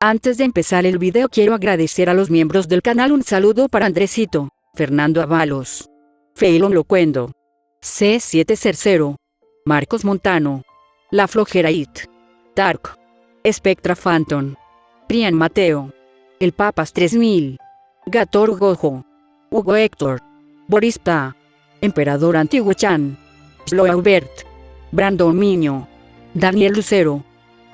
Antes de empezar el video quiero agradecer a los miembros del canal. Un saludo para Andresito, Fernando Avalos, Feilon Locuendo, C7 Cercero, Marcos Montano, La Flojera It, Dark, Spectra Phantom, Prian Mateo, El Papas 3000, Gator Gojo, Hugo Héctor, Boris Pa, Emperador Antiguo Chan, Sloaubert, Brandon Miño, Daniel Lucero,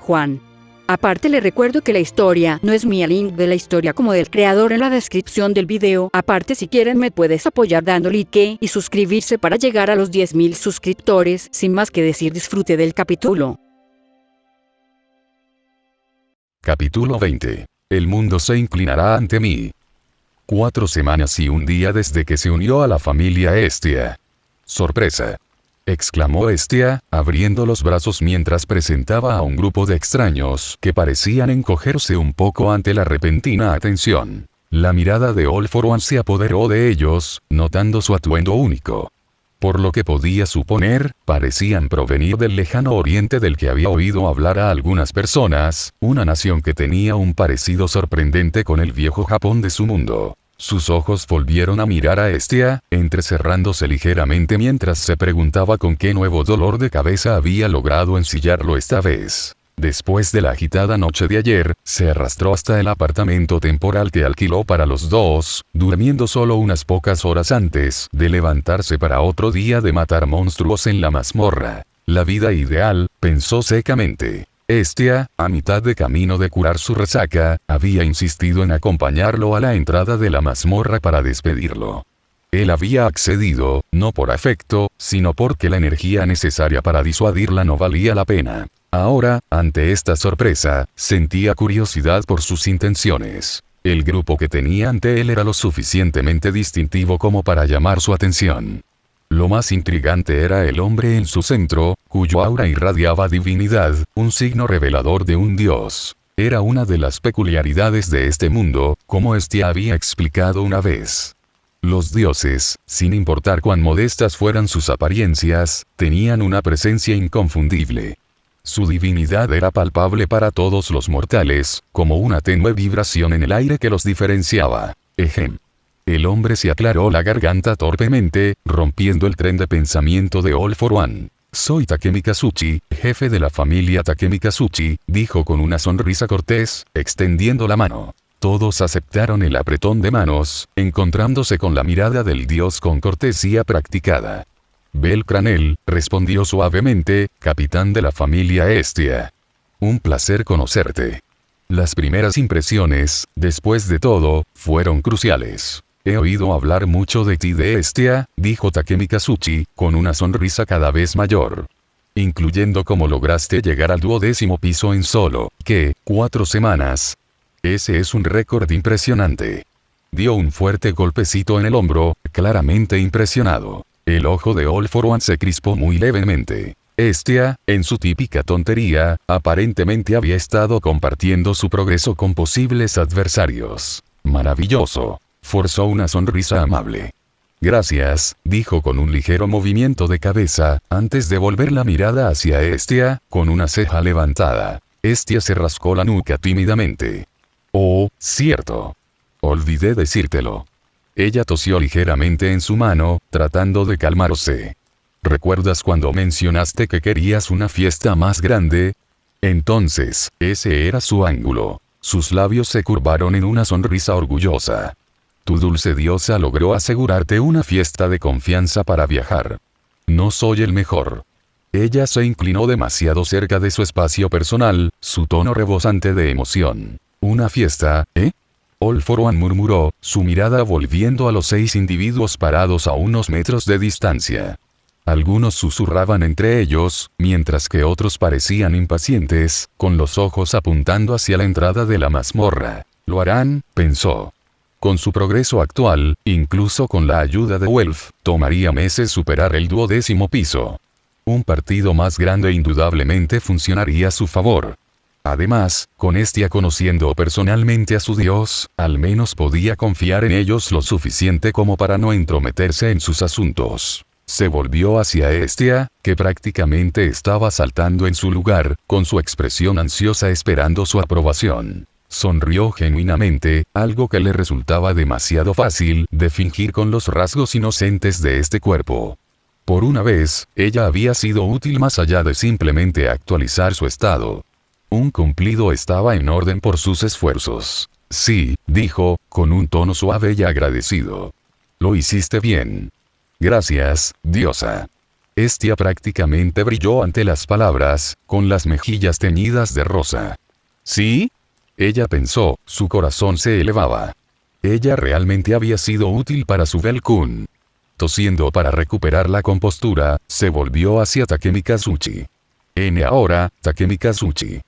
Juan. Aparte le recuerdo que la historia no es mía, link de la historia como del creador en la descripción del video. Aparte si quieren me puedes apoyar dando like y suscribirse para llegar a los 10.000 suscriptores. Sin más que decir, disfrute del capítulo. Capítulo 20. El mundo se inclinará ante mí. 4 semanas y un día desde que se unió a la familia Hestia. ¡Sorpresa!, exclamó Hestia, abriendo los brazos mientras presentaba a un grupo de extraños que parecían encogerse un poco ante la repentina atención. La mirada de All For One se apoderó de ellos, notando su atuendo único. Por lo que podía suponer, parecían provenir del lejano oriente del que había oído hablar a algunas personas, una nación que tenía un parecido sorprendente con el viejo Japón de su mundo. Sus ojos volvieron a mirar a Hestia, entrecerrándose ligeramente mientras se preguntaba con qué nuevo dolor de cabeza había logrado ensillarlo esta vez. Después de la agitada noche de ayer, se arrastró hasta el apartamento temporal que alquiló para los dos, durmiendo solo unas pocas horas antes de levantarse para otro día de matar monstruos en la mazmorra. La vida ideal, pensó secamente. Hestia, a mitad de camino de curar su resaca, había insistido en acompañarlo a la entrada de la mazmorra para despedirlo. Él había accedido, no por afecto, sino porque la energía necesaria para disuadirla no valía la pena. Ahora, ante esta sorpresa, sentía curiosidad por sus intenciones. El grupo que tenía ante él era lo suficientemente distintivo como para llamar su atención. Lo más intrigante era el hombre en su centro, cuyo aura irradiaba divinidad, un signo revelador de un dios. Era una de las peculiaridades de este mundo, como Hestia había explicado una vez. Los dioses, sin importar cuán modestas fueran sus apariencias, tenían una presencia inconfundible. Su divinidad era palpable para todos los mortales, como una tenue vibración en el aire que los diferenciaba. Ejem. El hombre se aclaró la garganta torpemente, rompiendo el tren de pensamiento de All For One. Soy Takemi Kazuchi, jefe de la familia Takemi Kazuchi, dijo con una sonrisa cortés, extendiendo la mano. Todos aceptaron el apretón de manos, encontrándose con la mirada del dios con cortesía practicada. Belcranel, respondió suavemente, capitán de la familia Hestia. Un placer conocerte. Las primeras impresiones, después de todo, fueron cruciales. He oído hablar mucho de ti de Hestia, dijo Takemi Kazuchi, con una sonrisa cada vez mayor. Incluyendo cómo lograste llegar al 12º piso en solo, ¿qué? 4 semanas. Ese es un récord impresionante. Dio un fuerte golpecito en el hombro, claramente impresionado. El ojo de All For One se crispó muy levemente. Hestia, en su típica tontería, aparentemente había estado compartiendo su progreso con posibles adversarios. Maravilloso. Forzó una sonrisa amable. Gracias, dijo con un ligero movimiento de cabeza, antes de volver la mirada hacia Hestia, con una ceja levantada. Hestia se rascó la nuca tímidamente. Oh, cierto. Olvidé decírtelo. Ella tosió ligeramente en su mano, tratando de calmarse. ¿Recuerdas cuando mencionaste que querías una fiesta más grande? Entonces, ese era su ángulo. Sus labios se curvaron en una sonrisa orgullosa. Tu dulce diosa logró asegurarte una fiesta de confianza para viajar. No soy el mejor. Ella se inclinó demasiado cerca de su espacio personal, su tono rebosante de emoción. ¿Una fiesta, eh? All For One murmuró, su mirada volviendo a los 6 individuos parados a unos metros de distancia. Algunos susurraban entre ellos, mientras que otros parecían impacientes, con los ojos apuntando hacia la entrada de la mazmorra. Lo harán, pensó. Con su progreso actual, incluso con la ayuda de Welf, tomaría meses superar el 12º piso. Un partido más grande indudablemente funcionaría a su favor. Además, con Hestia conociendo personalmente a su dios, al menos podía confiar en ellos lo suficiente como para no entrometerse en sus asuntos. Se volvió hacia Hestia, que prácticamente estaba saltando en su lugar, con su expresión ansiosa esperando su aprobación. Sonrió genuinamente, algo que le resultaba demasiado fácil de fingir con los rasgos inocentes de este cuerpo. Por una vez, ella había sido útil más allá de simplemente actualizar su estado. Un cumplido estaba en orden por sus esfuerzos. Sí, dijo, con un tono suave y agradecido. Lo hiciste bien. Gracias, diosa. Estia prácticamente brilló ante las palabras, con las mejillas teñidas de rosa. ¿Sí? Ella pensó, su corazón se elevaba. Ella realmente había sido útil para su Belkun. Tosiendo para recuperar la compostura, se volvió hacia Takemi Kazuchi. Ahora, Takemi Kazuchi.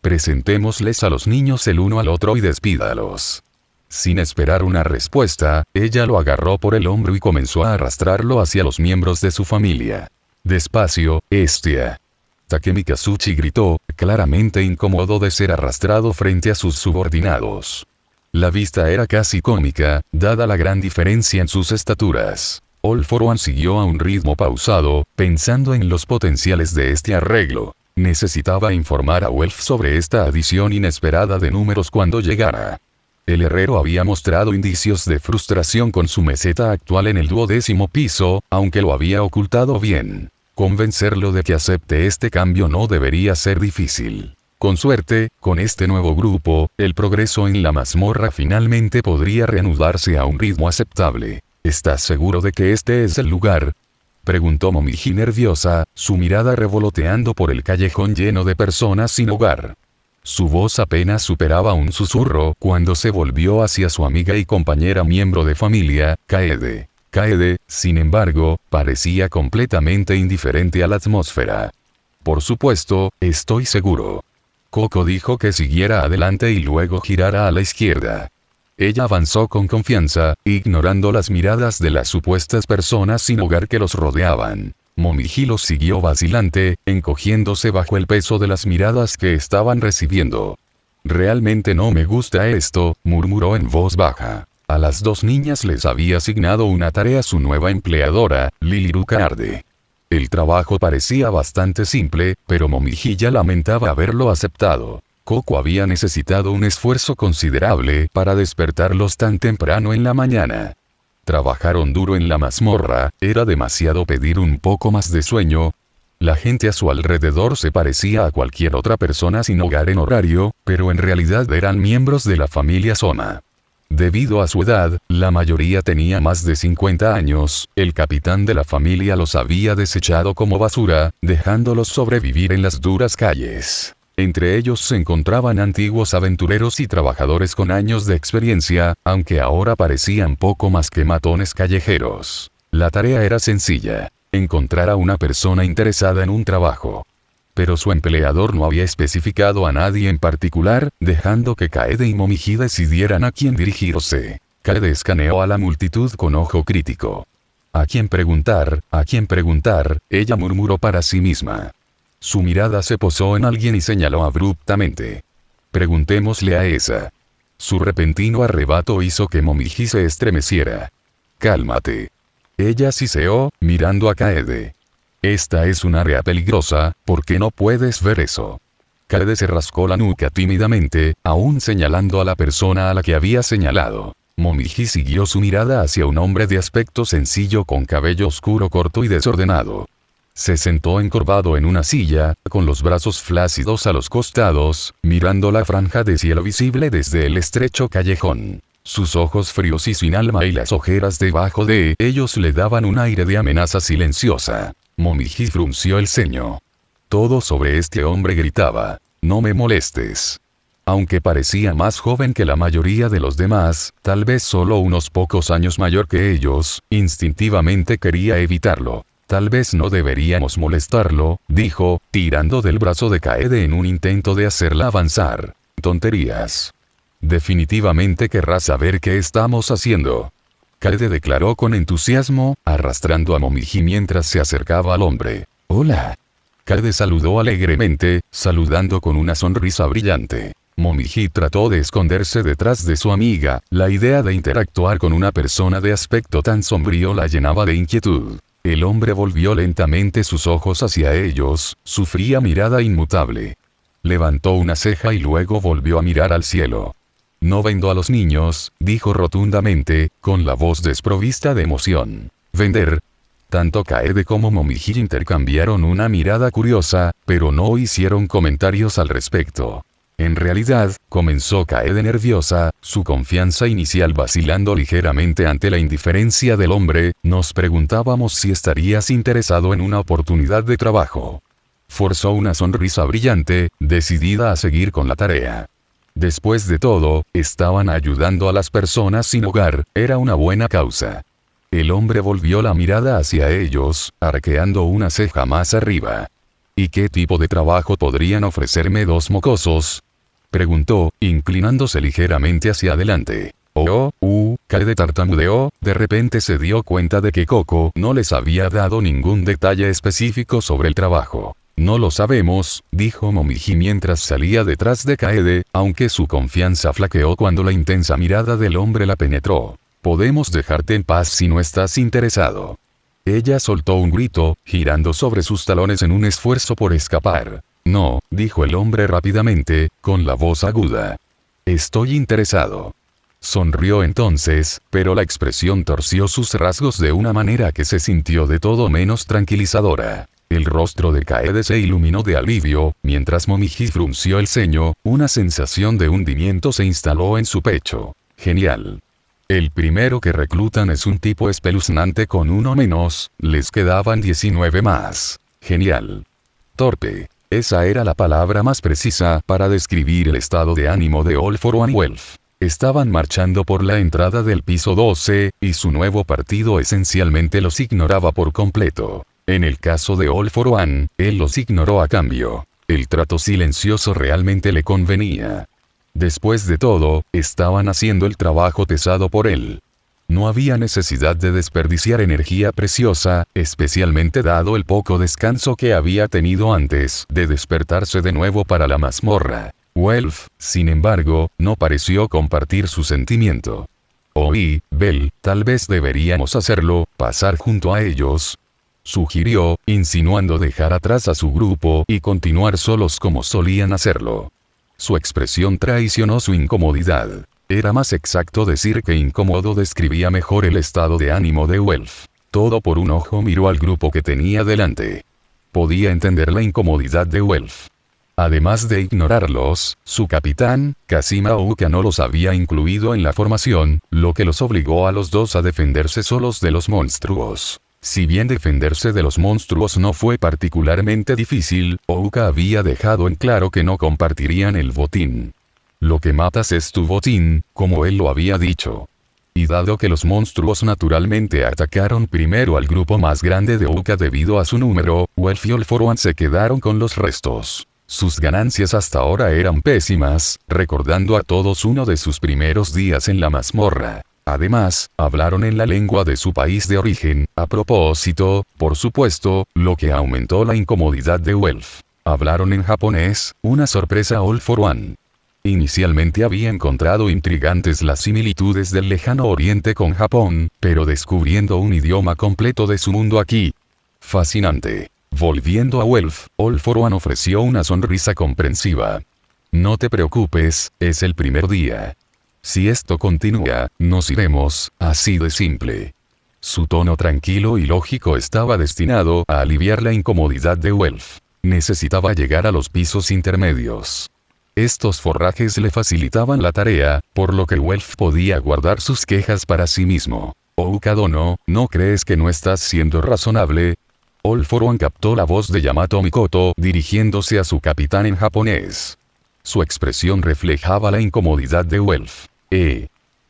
Presentémosles a los niños el uno al otro y despídalos. Sin esperar una respuesta, ella lo agarró por el hombro y comenzó a arrastrarlo hacia los miembros de su familia. Despacio, Estia. Takemi Kazuchi gritó, claramente incómodo de ser arrastrado frente a sus subordinados. La vista era casi cómica, dada la gran diferencia en sus estaturas. All for One siguió a un ritmo pausado, pensando en los potenciales de este arreglo. Necesitaba informar a Welf sobre esta adición inesperada de números cuando llegara. El herrero había mostrado indicios de frustración con su meseta actual en el 12º piso, aunque lo había ocultado bien. Convencerlo de que acepte este cambio no debería ser difícil. Con suerte, con este nuevo grupo, el progreso en la mazmorra finalmente podría reanudarse a un ritmo aceptable. ¿Estás seguro de que este es el lugar?, preguntó Momiji nerviosa, su mirada revoloteando por el callejón lleno de personas sin hogar. Su voz apenas superaba un susurro cuando se volvió hacia su amiga y compañera miembro de familia, Kaede. Kaede, sin embargo, parecía completamente indiferente a la atmósfera. Por supuesto, estoy seguro. Koko dijo que siguiera adelante y luego girara a la izquierda. Ella avanzó con confianza, ignorando las miradas de las supuestas personas sin hogar que los rodeaban. Momiji los siguió vacilante, encogiéndose bajo el peso de las miradas que estaban recibiendo. Realmente no me gusta esto, murmuró en voz baja. A las dos niñas les había asignado una tarea su nueva empleadora, Liliruka Arde. El trabajo parecía bastante simple, pero Momiji ya lamentaba haberlo aceptado. Koko había necesitado un esfuerzo considerable para despertarlos tan temprano en la mañana. Trabajaron duro en la mazmorra, era demasiado pedir un poco más de sueño. La gente a su alrededor se parecía a cualquier otra persona sin hogar en horario, pero en realidad eran miembros de la familia Soma. Debido a su edad, la mayoría tenía más de 50 años, el capitán de la familia los había desechado como basura, dejándolos sobrevivir en las duras calles. Entre ellos se encontraban antiguos aventureros y trabajadores con años de experiencia, aunque ahora parecían poco más que matones callejeros. La tarea era sencilla: encontrar a una persona interesada en un trabajo. Pero su empleador no había especificado a nadie en particular, dejando que Kaede y Momiji decidieran a quién dirigirse. Kaede escaneó a la multitud con ojo crítico. ¿A quién preguntar? ¿A quién preguntar?, ella murmuró para sí misma. Su mirada se posó en alguien y señaló abruptamente. Preguntémosle a esa. Su repentino arrebato hizo que Momiji se estremeciera. Cálmate. Ella siseó, mirando a Kaede. Esta es un área peligrosa, ¿por qué no puedes ver eso? Kaede se rascó la nuca tímidamente, aún señalando a la persona a la que había señalado. Momiji siguió su mirada hacia un hombre de aspecto sencillo con cabello oscuro corto y desordenado. Se sentó encorvado en una silla, con los brazos flácidos a los costados, mirando la franja de cielo visible desde el estrecho callejón. Sus ojos fríos y sin alma y las ojeras debajo de ellos le daban un aire de amenaza silenciosa. Momiji frunció el ceño. Todo sobre este hombre gritaba: no me molestes. Aunque parecía más joven que la mayoría de los demás, tal vez solo unos pocos años mayor que ellos, instintivamente quería evitarlo. Tal vez no deberíamos molestarlo, dijo, tirando del brazo de Kaede en un intento de hacerla avanzar. Tonterías. Definitivamente querrás saber qué estamos haciendo. Kaede declaró con entusiasmo, arrastrando a Momiji mientras se acercaba al hombre. Hola. Kaede saludó alegremente, saludando con una sonrisa brillante. Momiji trató de esconderse detrás de su amiga, la idea de interactuar con una persona de aspecto tan sombrío la llenaba de inquietud. El hombre volvió lentamente sus ojos hacia ellos, su fría mirada inmutable. Levantó una ceja y luego volvió a mirar al cielo. No vendo a los niños, dijo rotundamente, con la voz desprovista de emoción. ¿Vender? Tanto Kaede como Momiji intercambiaron una mirada curiosa, pero no hicieron comentarios al respecto. En realidad, comenzó Kaede nerviosa, su confianza inicial vacilando ligeramente ante la indiferencia del hombre. Nos preguntábamos si estarías interesado en una oportunidad de trabajo. Forzó una sonrisa brillante, decidida a seguir con la tarea. Después de todo, estaban ayudando a las personas sin hogar, era una buena causa. El hombre volvió la mirada hacia ellos, arqueando una ceja más arriba. ¿Y qué tipo de trabajo podrían ofrecerme dos mocosos?, preguntó, inclinándose ligeramente hacia adelante. Kaede tartamudeó, de repente se dio cuenta de que Coco no les había dado ningún detalle específico sobre el trabajo. No lo sabemos, dijo Momiji mientras salía detrás de Kaede, aunque su confianza flaqueó cuando la intensa mirada del hombre la penetró. Podemos dejarte en paz si no estás interesado. Ella soltó un grito, girando sobre sus talones en un esfuerzo por escapar. No, dijo el hombre rápidamente, con la voz aguda. Estoy interesado. Sonrió entonces, pero la expresión torció sus rasgos de una manera que se sintió de todo menos tranquilizadora. El rostro de Kaede se iluminó de alivio, mientras Momiji frunció el ceño, una sensación de hundimiento se instaló en su pecho. Genial. El primero que reclutan es un tipo espeluznante con uno menos, les quedaban 19 más. Genial. Torpe. Esa era la palabra más precisa para describir el estado de ánimo de All for One Wealth. Estaban marchando por la entrada del piso 12, y su nuevo partido esencialmente los ignoraba por completo. En el caso de All for One, él los ignoró a cambio. El trato silencioso realmente le convenía. Después de todo, estaban haciendo el trabajo pesado por él. No había necesidad de desperdiciar energía preciosa, especialmente dado el poco descanso que había tenido antes de despertarse de nuevo para la mazmorra. Wealth, sin embargo, no pareció compartir su sentimiento. Oí, Bell, tal vez deberíamos hacerlo, pasar junto a ellos, sugirió, insinuando dejar atrás a su grupo y continuar solos como solían hacerlo. Su expresión traicionó su incomodidad. Era más exacto decir que incómodo describía mejor el estado de ánimo de Wealth. Todo por un ojo miró al grupo que tenía delante. Podía entender la incomodidad de Wealth. Además de ignorarlos, su capitán, Kazima Ouka, no los había incluido en la formación, lo que los obligó a los dos a defenderse solos de los monstruos. Si bien defenderse de los monstruos no fue particularmente difícil, Ouka había dejado en claro que no compartirían el botín. Lo que matas es tu botín, como él lo había dicho. Y dado que los monstruos naturalmente atacaron primero al grupo más grande de Ouka debido a su número, Wealth y All for One se quedaron con los restos. Sus ganancias hasta ahora eran pésimas, recordando a todos uno de sus primeros días en la mazmorra. Además, hablaron en la lengua de su país de origen, a propósito, por supuesto, lo que aumentó la incomodidad de Wealth. Hablaron en japonés, una sorpresa All for One. Inicialmente había encontrado intrigantes las similitudes del lejano oriente con Japón, pero descubriendo un idioma completo de su mundo aquí. Fascinante. Volviendo a Wealth, All for One ofreció una sonrisa comprensiva. No te preocupes, es el primer día. Si esto continúa, nos iremos, así de simple. Su tono tranquilo y lógico estaba destinado a aliviar la incomodidad de Wealth. Necesitaba llegar a los pisos intermedios. Estos forrajes le facilitaban la tarea, por lo que Wealth podía guardar sus quejas para sí mismo. Ouka Dono, ¿no crees que no estás siendo razonable? All for One captó la voz de Yamato Mikoto dirigiéndose a su capitán en japonés. Su expresión reflejaba la incomodidad de Wealth.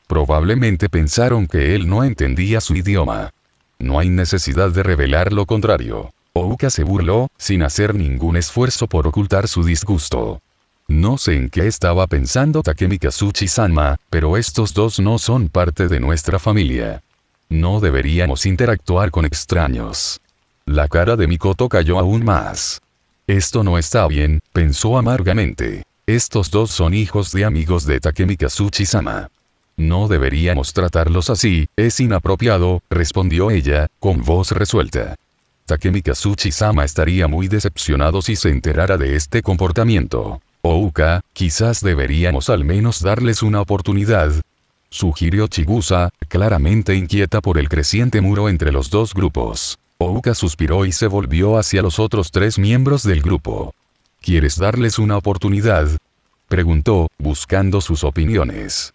Probablemente pensaron que él no entendía su idioma. No hay necesidad de revelar lo contrario. Ouka se burló, sin hacer ningún esfuerzo por ocultar su disgusto. No sé en qué estaba pensando Takemi Kazuchi-sama, pero estos dos no son parte de nuestra familia. No deberíamos interactuar con extraños. La cara de Mikoto cayó aún más. Esto no está bien, pensó amargamente. Estos dos son hijos de amigos de Takemi Kazuchi-sama. No deberíamos tratarlos así, es inapropiado, respondió ella, con voz resuelta. Takemi Kazuchi-sama estaría muy decepcionado si se enterara de este comportamiento. Ouka, quizás deberíamos al menos darles una oportunidad, sugirió Chigusa, claramente inquieta por el creciente muro entre los dos grupos. Ouka suspiró y se volvió hacia los otros 3 miembros del grupo. ¿Quieres darles una oportunidad?, preguntó, buscando sus opiniones.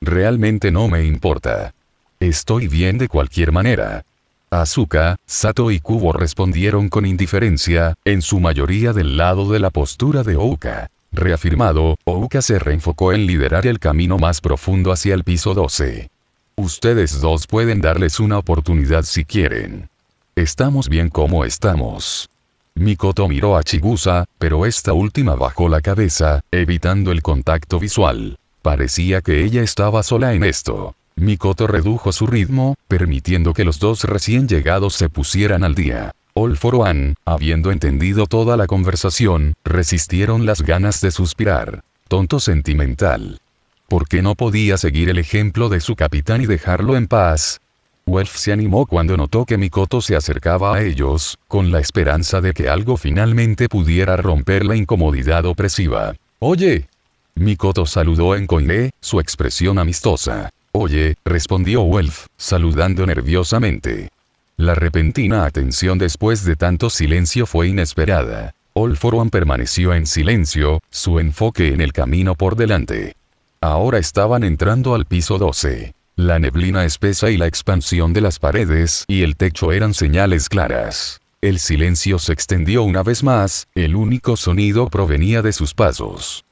Realmente no me importa. Estoy bien de cualquier manera. Asuka, Sato y Kubo respondieron con indiferencia, en su mayoría del lado de la postura de Ouka. Reafirmado, Ouka se reenfocó en liderar el camino más profundo hacia el piso 12. Ustedes dos pueden darles una oportunidad si quieren. Estamos bien como estamos. Mikoto miró a Chigusa, pero esta última bajó la cabeza, evitando el contacto visual. Parecía que ella estaba sola en esto. Mikoto redujo su ritmo, permitiendo que los dos recién llegados se pusieran al día. All for One, habiendo entendido toda la conversación, resistieron las ganas de suspirar. Tonto sentimental. ¿Por qué no podía seguir el ejemplo de su capitán y dejarlo en paz? Welf se animó cuando notó que Mikoto se acercaba a ellos, con la esperanza de que algo finalmente pudiera romper la incomodidad opresiva. «Oye». Mikoto saludó en koine, su expresión amistosa. «Oye», respondió Welf, saludando nerviosamente. La repentina atención después de tanto silencio fue inesperada. All for One permaneció en silencio, su enfoque en el camino por delante. Ahora estaban entrando al piso 12. La neblina espesa y la expansión de las paredes y el techo eran señales claras. El silencio se extendió una vez más, el único sonido provenía de sus pasos.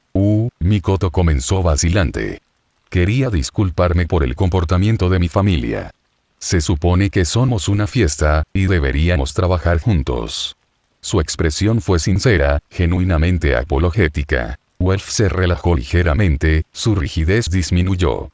Mikoto comenzó vacilante. Quería disculparme por el comportamiento de mi familia. Se supone que somos una fiesta, y deberíamos trabajar juntos. Su expresión fue sincera, genuinamente apologética. Welf se relajó ligeramente, su rigidez disminuyó.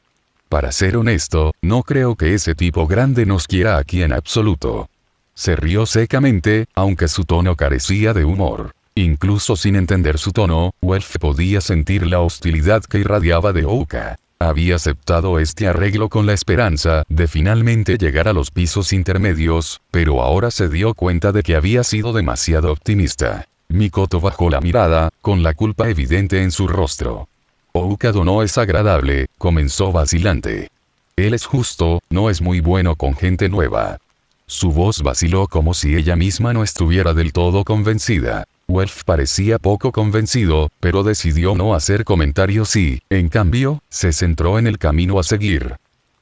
Para ser honesto, no creo que ese tipo grande nos quiera aquí en absoluto. Se rió secamente, aunque su tono carecía de humor. Incluso sin entender su tono, Welf podía sentir la hostilidad que irradiaba de Ouka. Había aceptado este arreglo con la esperanza de finalmente llegar a los pisos intermedios, pero ahora se dio cuenta de que había sido demasiado optimista. Mikoto bajó la mirada, con la culpa evidente en su rostro. Ouka no es agradable, comenzó vacilante. Él es justo, no es muy bueno con gente nueva. Su voz vaciló como si ella misma no estuviera del todo convencida. Welf parecía poco convencido, pero decidió no hacer comentarios y, en cambio, se centró en el camino a seguir.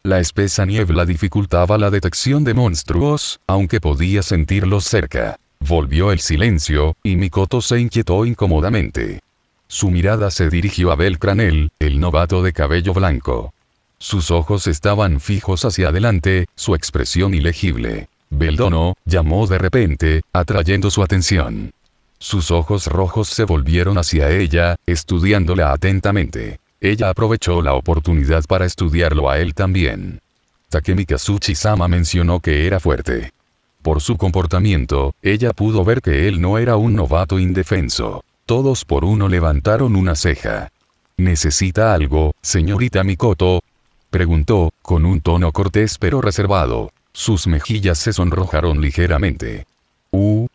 La espesa niebla dificultaba la detección de monstruos, aunque podía sentirlos cerca. Volvió el silencio, y Mikoto se inquietó incómodamente. Su mirada se dirigió a Belcranel, el novato de cabello blanco. Sus ojos estaban fijos hacia adelante, su expresión ilegible. Beldono, llamó de repente, atrayendo su atención. Sus ojos rojos se volvieron hacia ella, estudiándola atentamente. Ella aprovechó la oportunidad para estudiarlo a él también. Takemi Kazuchi-sama mencionó que era fuerte. Por su comportamiento, ella pudo ver que él no era un novato indefenso. Todos por uno levantaron una ceja. ¿Necesita algo, señorita Mikoto?, preguntó, con un tono cortés pero reservado. Sus mejillas se sonrojaron ligeramente.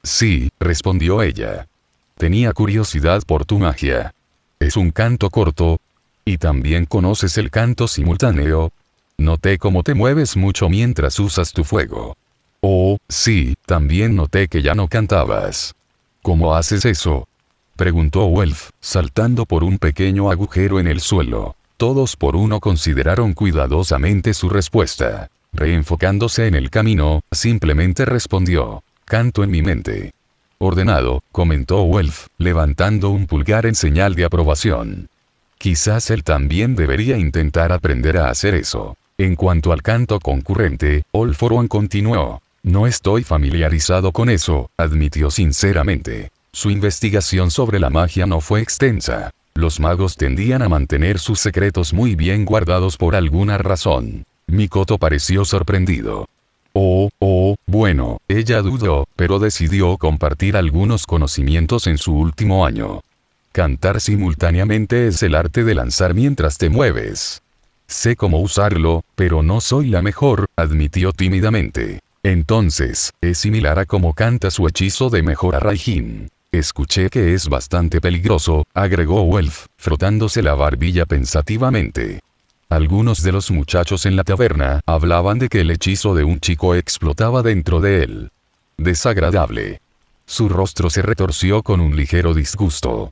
Sí, respondió ella. Tenía curiosidad por tu magia. ¿Es un canto corto? ¿Y también conoces el canto simultáneo? Noté cómo te mueves mucho mientras usas tu fuego. Oh, sí, también noté que ya no cantabas. ¿Cómo haces eso?, preguntó Welf, saltando por un pequeño agujero en el suelo. Todos por uno consideraron cuidadosamente su respuesta. Reenfocándose en el camino, simplemente respondió. Canto en mi mente. Ordenado, comentó Welf, levantando un pulgar en señal de aprobación. Quizás él también debería intentar aprender a hacer eso. En cuanto al canto concurrente, All for One continuó. No estoy familiarizado con eso, admitió sinceramente. Su investigación sobre la magia no fue extensa. Los magos tendían a mantener sus secretos muy bien guardados por alguna razón. Mikoto pareció sorprendido. Bueno, ella dudó, pero decidió compartir algunos conocimientos en su último año. Cantar simultáneamente es el arte de lanzar mientras te mueves. Sé cómo usarlo, pero no soy la mejor, admitió tímidamente. Entonces, es similar a cómo canta su hechizo de mejora Raijin. Escuché que es bastante peligroso, agregó Welf, frotándose la barbilla pensativamente. Algunos de los muchachos en la taberna hablaban de que el hechizo de un chico explotaba dentro de él. Desagradable. Su rostro se retorció con un ligero disgusto.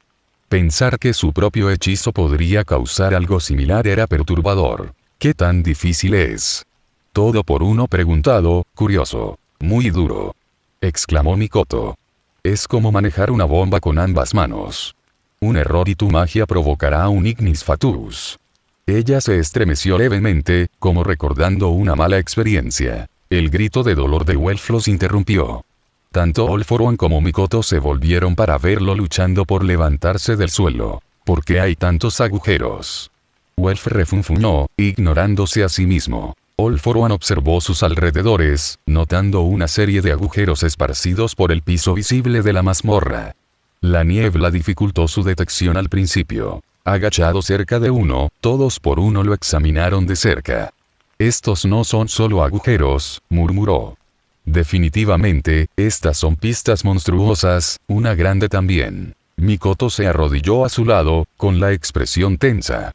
Pensar que su propio hechizo podría causar algo similar era perturbador. ¿Qué tan difícil es? Todo por uno preguntado, curioso. Muy duro. Exclamó Mikoto. Es como manejar una bomba con ambas manos. Un error y tu magia provocará un ignis fatuus. Ella se estremeció levemente, como recordando una mala experiencia. El grito de dolor de Welf los interrumpió. Tanto All For One como Mikoto se volvieron para verlo luchando por levantarse del suelo. ¿Por qué hay tantos agujeros? Welf refunfuñó, ignorándose a sí mismo. All For One observó sus alrededores, notando una serie de agujeros esparcidos por el piso visible de la mazmorra. La niebla dificultó su detección al principio. Agachado cerca de uno, todos por uno lo examinaron de cerca. Estos no son solo agujeros, murmuró. Definitivamente, estas son pistas monstruosas, una grande también. Mikoto se arrodilló a su lado, con la expresión tensa.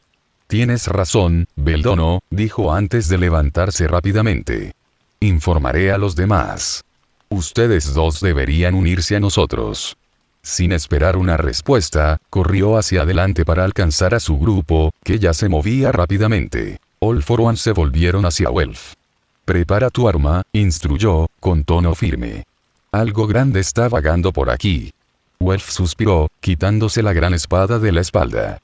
Tienes razón, Beldono, dijo antes de levantarse rápidamente. Informaré a los demás. Ustedes dos deberían unirse a nosotros. Sin esperar una respuesta, corrió hacia adelante para alcanzar a su grupo, que ya se movía rápidamente. All For One se volvieron hacia Welf. Prepara tu arma, instruyó, con tono firme. Algo grande está vagando por aquí. Welf suspiró, quitándose la gran espada de la espalda.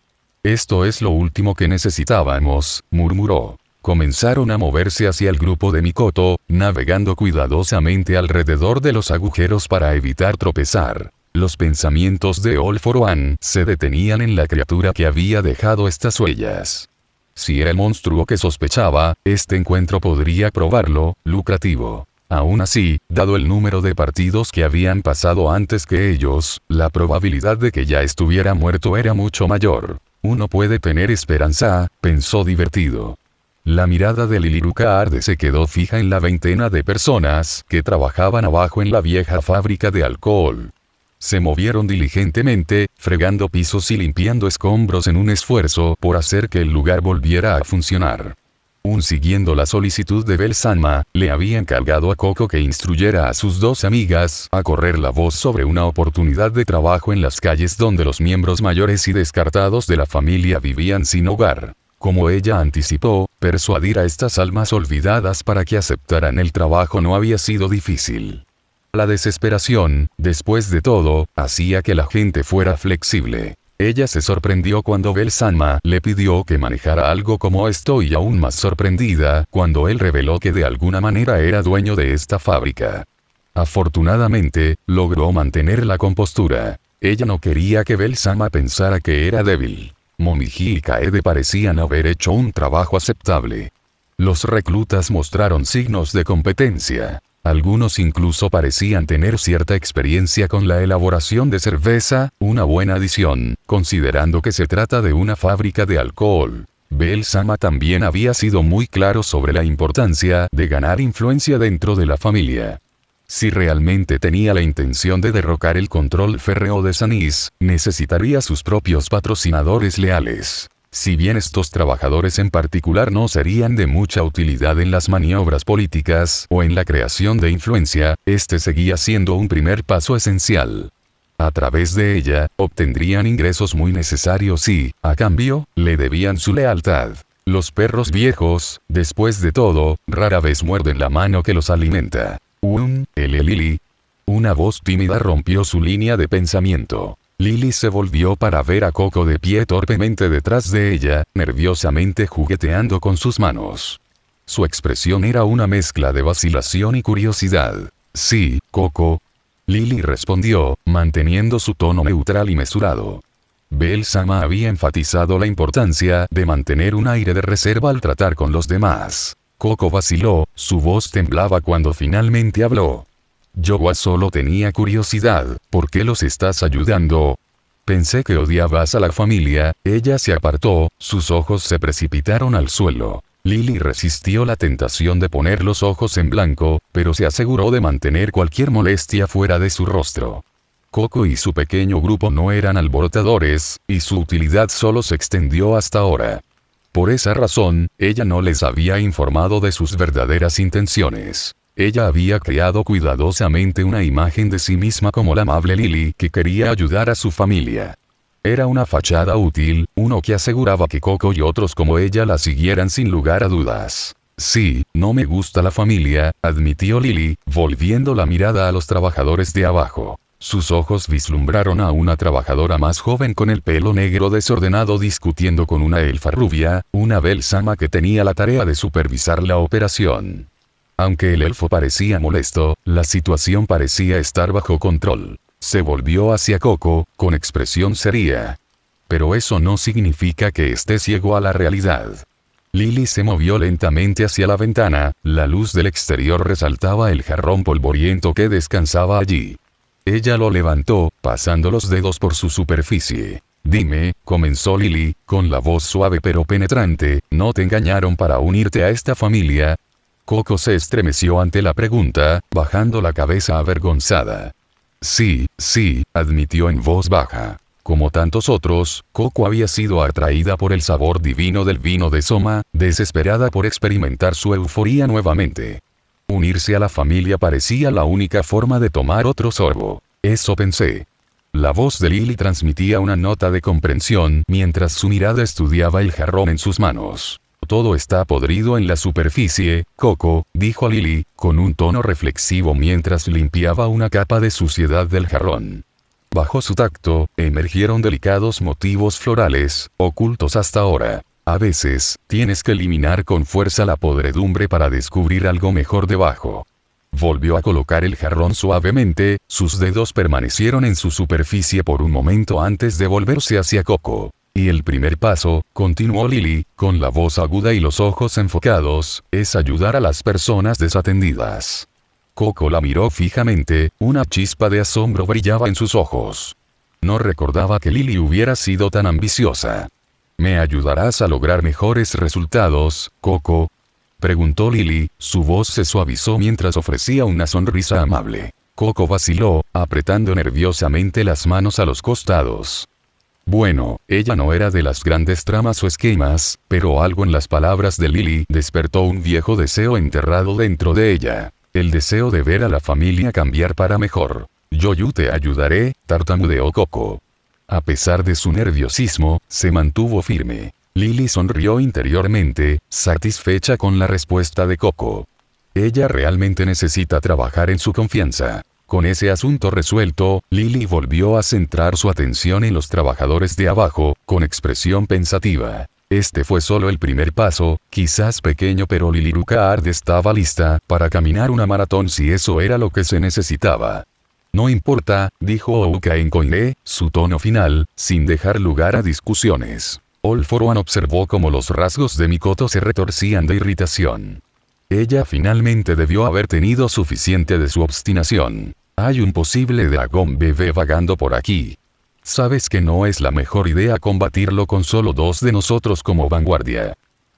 Esto es lo último que necesitábamos, murmuró. Comenzaron a moverse hacia el grupo de Mikoto, navegando cuidadosamente alrededor de los agujeros para evitar tropezar. Los pensamientos de All For One se detenían en la criatura que había dejado estas huellas. Si era el monstruo que sospechaba, este encuentro podría probarlo lucrativo. Aún así, dado el número de partidos que habían pasado antes que ellos, la probabilidad de que ya estuviera muerto era mucho mayor. Uno puede tener esperanza, pensó divertido. La mirada de Liliruca se quedó fija en la veintena de personas que trabajaban abajo en la vieja fábrica de alcohol. Se movieron diligentemente, fregando pisos y limpiando escombros en un esfuerzo por hacer que el lugar volviera a funcionar. Siguiendo la solicitud de Bel-sama, le había encargado a Coco que instruyera a sus dos amigas a correr la voz sobre una oportunidad de trabajo en las calles donde los miembros mayores y descartados de la familia vivían sin hogar. Como ella anticipó, persuadir a estas almas olvidadas para que aceptaran el trabajo no había sido difícil. La desesperación, después de todo, hacía que la gente fuera flexible. Ella se sorprendió cuando Bel-sama le pidió que manejara algo como esto y aún más sorprendida cuando él reveló que de alguna manera era dueño de esta fábrica. Afortunadamente, logró mantener la compostura. Ella no quería que Bel-sama pensara que era débil. Momiji y Kaede parecían haber hecho un trabajo aceptable. Los reclutas mostraron signos de competencia. Algunos incluso parecían tener cierta experiencia con la elaboración de cerveza, una buena adición, considerando que se trata de una fábrica de alcohol. Bel-sama también había sido muy claro sobre la importancia de ganar influencia dentro de la familia. Si realmente tenía la intención de derrocar el control férreo de Sanis, necesitaría sus propios patrocinadores leales. Si bien estos trabajadores en particular no serían de mucha utilidad en las maniobras políticas o en la creación de influencia, este seguía siendo un primer paso esencial. A través de ella, obtendrían ingresos muy necesarios y, a cambio, le debían su lealtad. Los perros viejos, después de todo, rara vez muerden la mano que los alimenta. Lili. Una voz tímida rompió su línea de pensamiento. Lily se volvió para ver a Coco de pie torpemente detrás de ella, nerviosamente jugueteando con sus manos. Su expresión era una mezcla de vacilación y curiosidad. Sí, Coco. Lily respondió, manteniendo su tono neutral y mesurado. Bel-sama había enfatizado la importancia de mantener un aire de reserva al tratar con los demás. Coco vaciló, su voz temblaba cuando finalmente habló. Yo solo tenía curiosidad, ¿por qué los estás ayudando? Pensé que odiabas a la familia. Ella se apartó, sus ojos se precipitaron al suelo. Lily resistió la tentación de poner los ojos en blanco, pero se aseguró de mantener cualquier molestia fuera de su rostro. Coco y su pequeño grupo no eran alborotadores, y su utilidad solo se extendió hasta ahora. Por esa razón, ella no les había informado de sus verdaderas intenciones. Ella había creado cuidadosamente una imagen de sí misma como la amable Lily que quería ayudar a su familia. Era una fachada útil, uno que aseguraba que Coco y otros como ella la siguieran sin lugar a dudas. Sí, no me gusta la familia, admitió Lily, volviendo la mirada a los trabajadores de abajo. Sus ojos vislumbraron a una trabajadora más joven con el pelo negro desordenado discutiendo con una elfa rubia, una Belsama que tenía la tarea de supervisar la operación. Aunque el elfo parecía molesto, la situación parecía estar bajo control. Se volvió hacia Coco, con expresión seria. Pero eso no significa que esté ciego a la realidad. Lily se movió lentamente hacia la ventana, la luz del exterior resaltaba el jarrón polvoriento que descansaba allí. Ella lo levantó, pasando los dedos por su superficie. Dime, comenzó Lily, con la voz suave pero penetrante, ¿no te engañaron para unirte a esta familia? Coco se estremeció ante la pregunta, bajando la cabeza avergonzada. Sí, admitió en voz baja. Como tantos otros, Coco había sido atraída por el sabor divino del vino de Soma, desesperada por experimentar su euforía nuevamente. Unirse a la familia parecía la única forma de tomar otro sorbo. Eso pensé. La voz de Lily transmitía una nota de comprensión mientras su mirada estudiaba el jarrón en sus manos. Todo está podrido en la superficie, Coco, dijo Lily, con un tono reflexivo mientras limpiaba una capa de suciedad del jarrón. Bajo su tacto, emergieron delicados motivos florales, ocultos hasta ahora. A veces, tienes que eliminar con fuerza la podredumbre para descubrir algo mejor debajo. Volvió a colocar el jarrón suavemente, sus dedos permanecieron en su superficie por un momento antes de volverse hacia Coco. Y el primer paso, continuó Lily, con la voz aguda y los ojos enfocados, es ayudar a las personas desatendidas. Coco la miró fijamente, una chispa de asombro brillaba en sus ojos. No recordaba que Lily hubiera sido tan ambiciosa. ¿Me ayudarás a lograr mejores resultados, Coco? Preguntó Lily, su voz se suavizó mientras ofrecía una sonrisa amable. Coco vaciló, apretando nerviosamente las manos a los costados. Bueno, ella no era de las grandes tramas o esquemas, pero algo en las palabras de Lily despertó un viejo deseo enterrado dentro de ella. El deseo de ver a la familia cambiar para mejor. Yo te ayudaré, tartamudeó Coco. A pesar de su nerviosismo, se mantuvo firme. Lily sonrió interiormente, satisfecha con la respuesta de Coco. Ella realmente necesita trabajar en su confianza. Con ese asunto resuelto, Lily volvió a centrar su atención en los trabajadores de abajo, con expresión pensativa. Este fue solo el primer paso, quizás pequeño pero Lily Lucard estaba lista para caminar una maratón si eso era lo que se necesitaba. No importa, dijo Ouka en Koine, su tono final, sin dejar lugar a discusiones. All for One observó cómo los rasgos de Mikoto se retorcían de irritación. Ella finalmente debió haber tenido suficiente de su obstinación. Hay un posible dragón bebé vagando por aquí. Sabes que no es la mejor idea combatirlo con solo 2 de nosotros como vanguardia.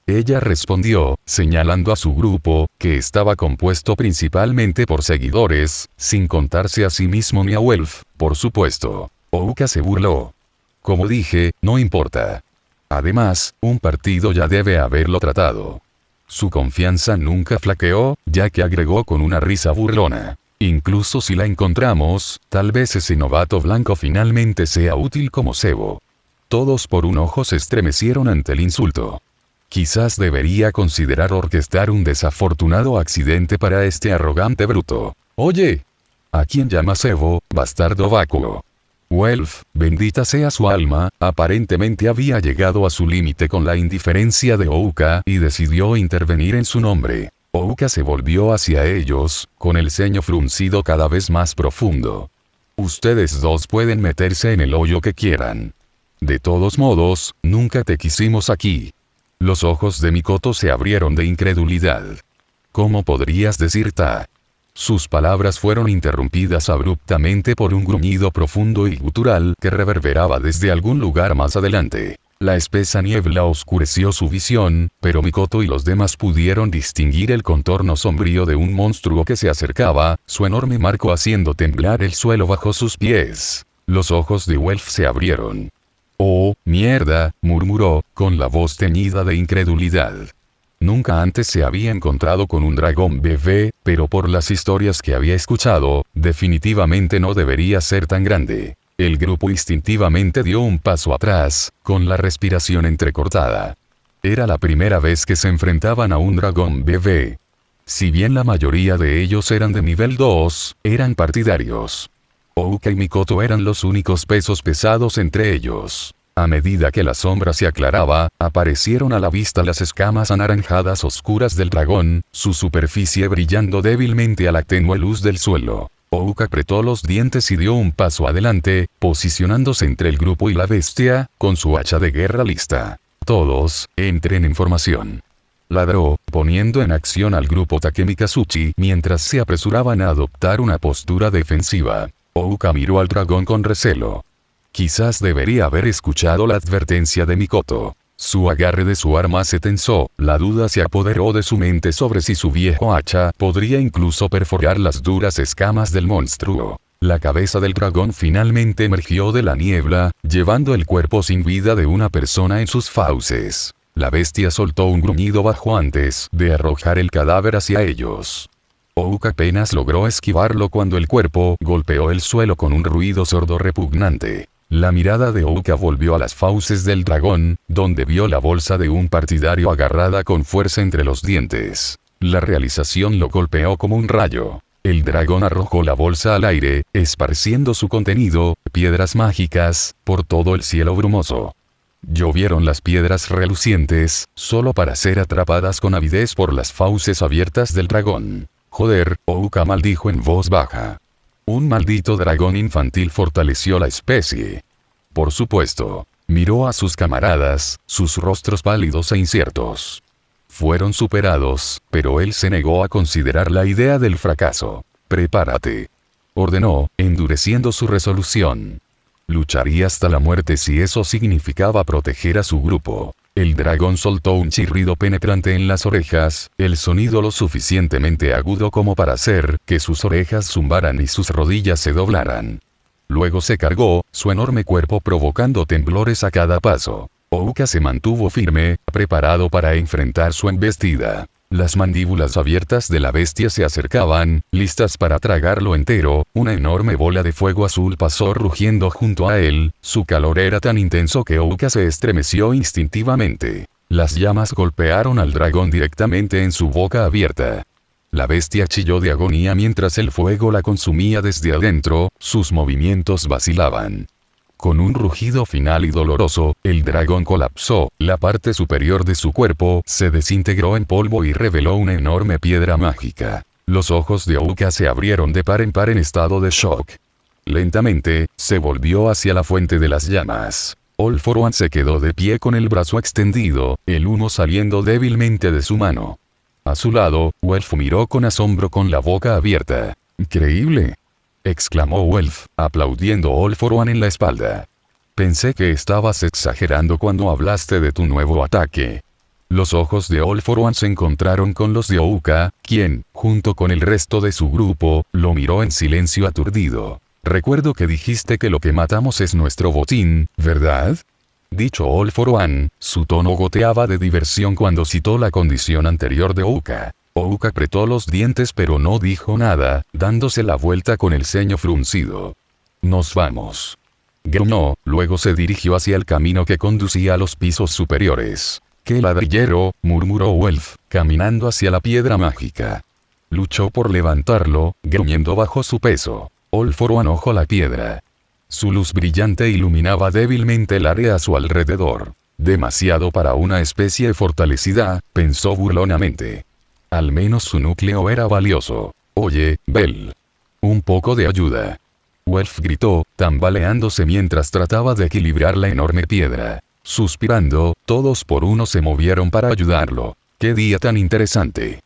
Ella respondió, señalando a su grupo, que estaba compuesto principalmente por seguidores, sin contarse a sí mismo ni a Welf, por supuesto. Ouka se burló. Como dije, no importa. Además, un partido ya debe haberlo tratado. Su confianza nunca flaqueó, ya que agregó con una risa burlona. Incluso si la encontramos, tal vez ese novato blanco finalmente sea útil como cebo. Todos por un ojo se estremecieron ante el insulto. Quizás debería considerar orquestar un desafortunado accidente para este arrogante bruto. Oye, ¿a quién llamas cebo, bastardo vacuo? Welf, bendita sea su alma, aparentemente había llegado a su límite con la indiferencia de Ouka y decidió intervenir en su nombre. Ouka se volvió hacia ellos, con el ceño fruncido cada vez más profundo. Ustedes 2 pueden meterse en el hoyo que quieran. De todos modos, nunca te quisimos aquí. Los ojos de Mikoto se abrieron de incredulidad. ¿Cómo podrías decir ta? Sus palabras fueron interrumpidas abruptamente por un gruñido profundo y gutural que reverberaba desde algún lugar más adelante. La espesa niebla oscureció su visión, pero Mikoto y los demás pudieron distinguir el contorno sombrío de un monstruo que se acercaba, su enorme marco haciendo temblar el suelo bajo sus pies. Los ojos de Welf se abrieron. «Oh, mierda», murmuró, con la voz teñida de incredulidad. Nunca antes se había encontrado con un dragón bebé, pero por las historias que había escuchado, definitivamente no debería ser tan grande. El grupo instintivamente dio un paso atrás, con la respiración entrecortada. Era la primera vez que se enfrentaban a un dragón bebé. Si bien la mayoría de ellos eran de nivel 2, eran partidarios. Ouka y Mikoto eran los únicos pesos pesados entre ellos. A medida que la sombra se aclaraba, aparecieron a la vista las escamas anaranjadas oscuras del dragón, su superficie brillando débilmente a la tenue luz del suelo. Ouka apretó los dientes y dio un paso adelante, posicionándose entre el grupo y la bestia, con su hacha de guerra lista. «Todos, entren en formación», ladró, poniendo en acción al grupo Takemikazuchi mientras se apresuraban a adoptar una postura defensiva. Ouka miró al dragón con recelo. Quizás debería haber escuchado la advertencia de Mikoto. Su agarre de su arma se tensó, la duda se apoderó de su mente sobre si su viejo hacha podría incluso perforar las duras escamas del monstruo. La cabeza del dragón finalmente emergió de la niebla, llevando el cuerpo sin vida de una persona en sus fauces. La bestia soltó un gruñido bajo antes de arrojar el cadáver hacia ellos. Ouka apenas logró esquivarlo cuando el cuerpo golpeó el suelo con un ruido sordo repugnante. La mirada de Ouka volvió a las fauces del dragón, donde vio la bolsa de un partidario agarrada con fuerza entre los dientes. La realización lo golpeó como un rayo. El dragón arrojó la bolsa al aire, esparciendo su contenido, piedras mágicas, por todo el cielo brumoso. Llovieron las piedras relucientes, solo para ser atrapadas con avidez por las fauces abiertas del dragón. «Joder», Ouka maldijo en voz baja. Un maldito dragón infantil fortaleció la especie. Por supuesto. Miró a sus camaradas, sus rostros pálidos e inciertos. Fueron superados, pero él se negó a considerar la idea del fracaso. «Prepárate», ordenó, endureciendo su resolución. Lucharía hasta la muerte si eso significaba proteger a su grupo. El dragón soltó un chirrido penetrante en las orejas, el sonido lo suficientemente agudo como para hacer que sus orejas zumbaran y sus rodillas se doblaran. Luego se cargó, su enorme cuerpo provocando temblores a cada paso. Ouka se mantuvo firme, preparado para enfrentar su embestida. Las mandíbulas abiertas de la bestia se acercaban, listas para tragarlo entero. Una enorme bola de fuego azul pasó rugiendo junto a él, su calor era tan intenso que Ouka se estremeció instintivamente. Las llamas golpearon al dragón directamente en su boca abierta. La bestia chilló de agonía mientras el fuego la consumía desde adentro, sus movimientos vacilaban. Con un rugido final y doloroso, el dragón colapsó, la parte superior de su cuerpo se desintegró en polvo y reveló una enorme piedra mágica. Los ojos de Ouka se abrieron de par en par en estado de shock. Lentamente, se volvió hacia la fuente de las llamas. All For One se quedó de pie con el brazo extendido, el humo saliendo débilmente de su mano. A su lado, Welf miró con asombro con la boca abierta. «¡Increíble!», exclamó Welf, aplaudiendo All For One en la espalda. «Pensé que estabas exagerando cuando hablaste de tu nuevo ataque». Los ojos de All For One se encontraron con los de Ouka, quien, junto con el resto de su grupo, lo miró en silencio aturdido. «Recuerdo que dijiste que lo que matamos es nuestro botín, ¿verdad?». Dicho All For One, su tono goteaba de diversión cuando citó la condición anterior de Ouka. Ouka apretó los dientes pero no dijo nada, dándose la vuelta con el ceño fruncido. «Nos vamos», gruñó, luego se dirigió hacia el camino que conducía a los pisos superiores. «¡Qué ladrillero!», murmuró Welf, caminando hacia la piedra mágica. Luchó por levantarlo, gruñendo bajo su peso. All For One ojó la piedra. Su luz brillante iluminaba débilmente el área a su alrededor. Demasiado para una especie fortalecida, pensó burlonamente. Al menos su núcleo era valioso. «Oye, Bell. Un poco de ayuda». Welf gritó, tambaleándose mientras trataba de equilibrar la enorme piedra. Suspirando, todos por uno se movieron para ayudarlo. «¡Qué día tan interesante!».